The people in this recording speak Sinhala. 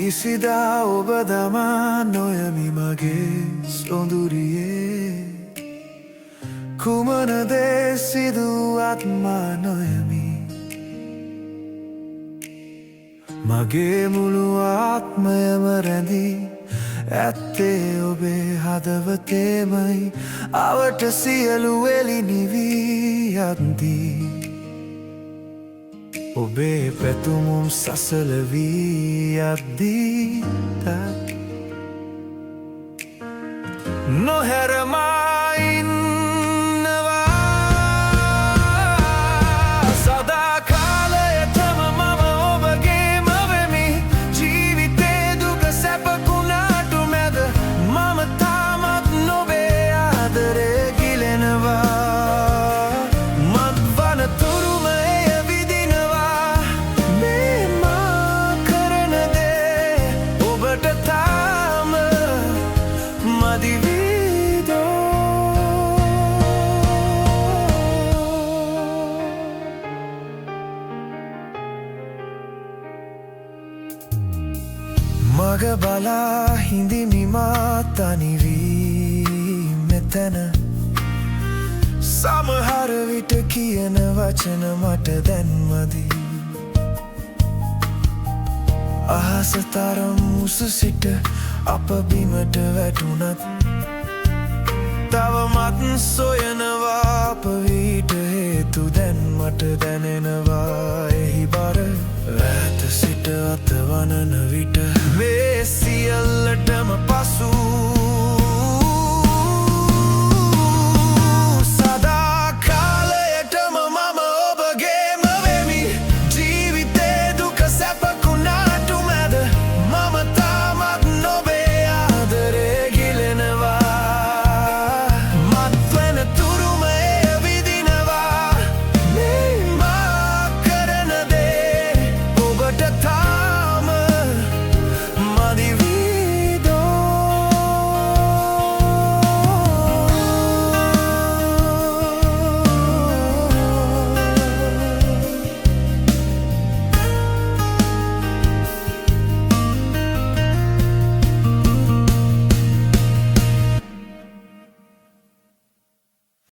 කිසිදා ඔබ දමා නොයමි මගේ සොඳුරියේ කුමන දේ සිදුවත් මා නොයමි මගේ මුළු ආත්මයම රැඳී ඇත්තේ ඔබේ හදවතේමයි අවට සියලු එලි නිවී යද්දී ඔබේ පැතුමුම් සසල වී යද්දී නොහැර මා ඉන්නවා සදා කාලයටම මම ඔබගේම වෙමි ජීවිතේ දුක සැප කුණාටු මැද මම තාමත් නොබේ ආදරේ ගිලෙනවා මත් වනතුරුම එය විදිනවා මේ මා කරන දේ ඔබට තාම මදි මග බලා හිඳිමි මා තනි වී මෙතන සමහර විට කියන වචන මට දැන් මදි අහස තරම් උස සිට අප බිමට වැටුණත් තවමත් සොයනවා අප විට හේතු දැන් මට දැනෙනවා එහි බර ඈත සිට අතවනන විට